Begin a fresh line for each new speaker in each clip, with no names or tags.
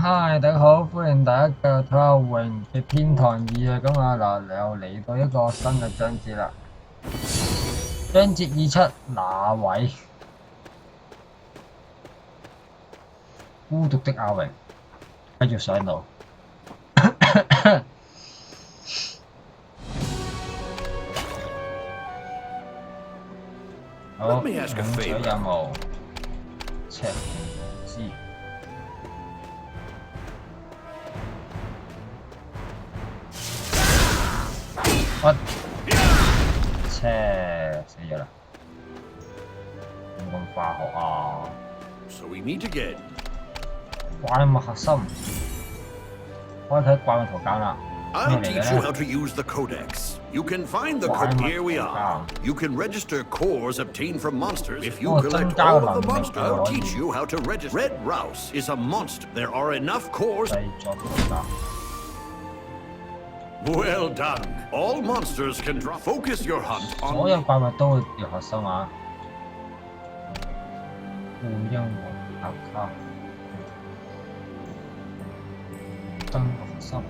嗨，大家好，歡迎大家繼續睇下榮嘅天堂二啊！咁啊嗱，又嚟到一個新嘅章節啦。章節27，那位孤獨的阿榮，繼續上路。好，領取任務，赤紅之。死咗啦！冇咁化學啊！
So we meet again.
怪物核心，開啟怪物圖鑑啦。
I'll teach you how to use the codex. You can find the code. Here we are. You can register cores obtained from monsters. If you collect all of the monsters, I'll teach you how to register. Red Rouse is a monster. There are enough cores. Well done. All monsters can drop. Focus your hunt on.
所有怪物都會掉核心啊！護音和塔卡燈核心。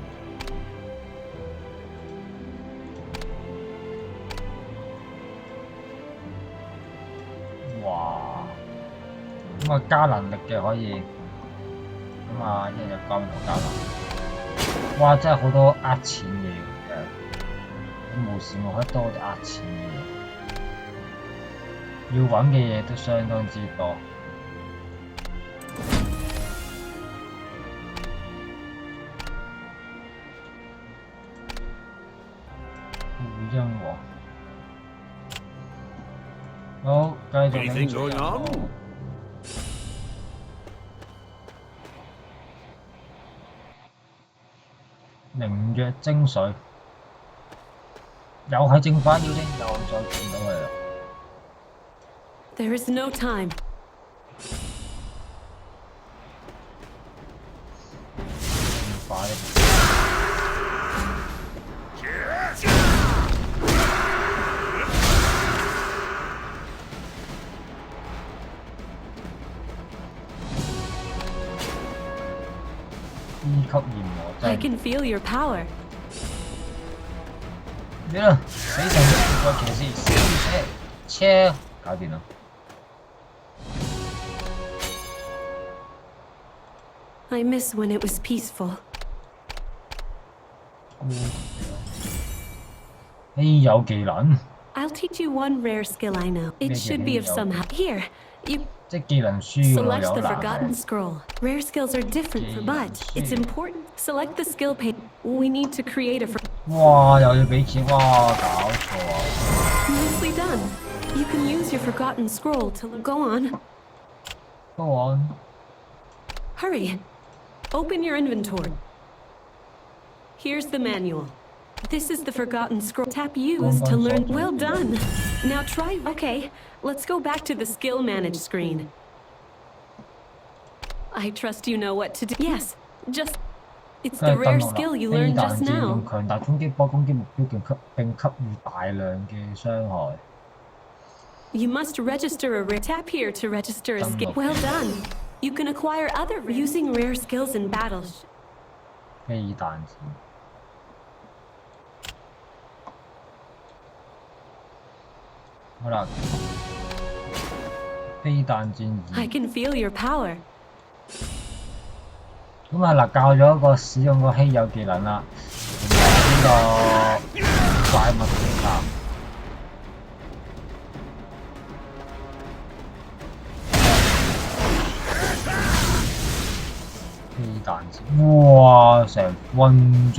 哇！咁啊加能力嘅可以，咁啊一日光頭加能力。哇！真係好多呃錢嘢嘅，無時無刻都好多呃錢嘅嘢，要揾嘅嘢都相當之多。護音王，好，繼續領取任務。靈藥精髓，又係正反妖精，又再見到佢啦。
There is no time.
快啲！E 級炎魔
I
劑。
can feel your power.
咩啦？死神的絕國騎士，小車搞掂啦！
I miss when it was peaceful.
有技能，
I'll teach you one rare skill I know. It should be of some help. Here, you
即技能書喎
select
有
the
難
Forgotten
嘅。
Scroll. Rare skills are different, but it's important. Select the skill page. We need to create a.
哇！又要俾錢，哇！搞錯啊！
Nicely done. You can use your Forgotten Scroll to go on.
Go on.
Hurry. Open your inventory. Here's the manual. This is the Forgotten Scroll. Tap use to learn. Well done. Now try. Okay, let's go back to the skill manage screen. I trust you know what to do. Yes, just. It's the rare skill you learned just now.
用強大衝擊波攻擊目標並給予大量嘅傷害。
You must register a rare. Tap here to register a skill. Well done. You can acquire other using rare skills in battles.
飛彈劍。好啦，飛彈戰
I
2。
can feel your power.
咁啊嗱，教咗一個使用個稀有技能啦，同埋呢個怪物技能。飛彈戰，哇！成分鐘，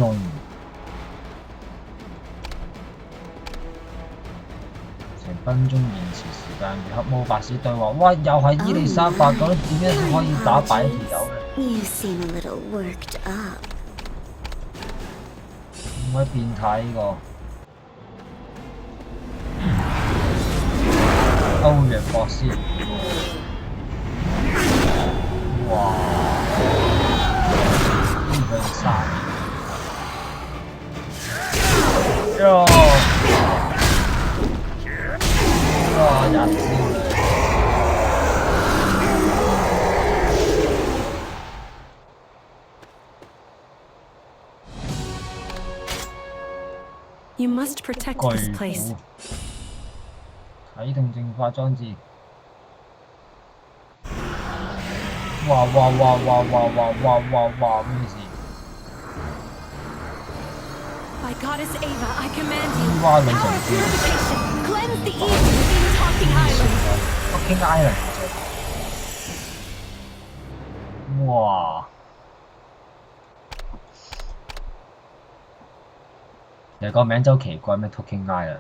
成分鐘延遲時間，與黑魔法師對話。哇！又係伊麗莎白，咁點樣可以打敗一條友嘅？
You seem a little worked up.
咁鬼變態呢個歐陽博士，哇！呢個三，喲！哇！廿招嚟。 飛
You must protect this place.
啟動淨化裝置。哇！咩事？
By Goddess Ava, I command you.
哇！女
Power
神
of
之
purification. Cleanse the evil within Talking Island.
Talking Island 哇！其實個名真好奇怪咩 ？Talking Island。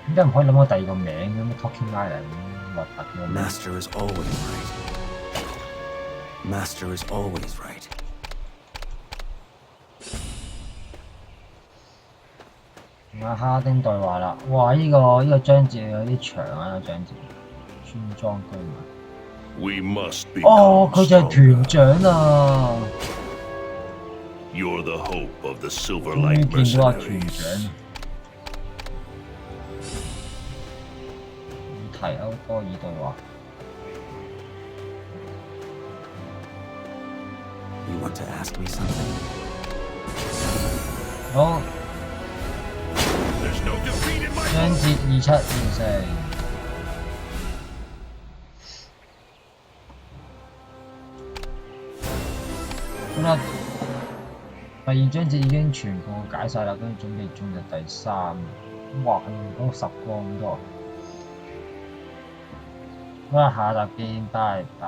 點解唔可以諗到第二個名嘅咩 ？Talking Island 核突嘅名。
Master is always right. Master is always right.
同阿哈丁對話啦！哇！呢個章節有啲長啊，章節。村莊居民。
We must be
哦，佢就係團長啊！
You're the hope of the Silver
終於
Light
見到阿團
mercenaries.
長。提歐多爾對話。
You want to ask me something?
好，
There's no defeat in my
章節2724。咁啦，第二章節已經全部解晒啦，跟住準備進入第三。哇，嗰10個咁多。好啦，下集見，拜拜。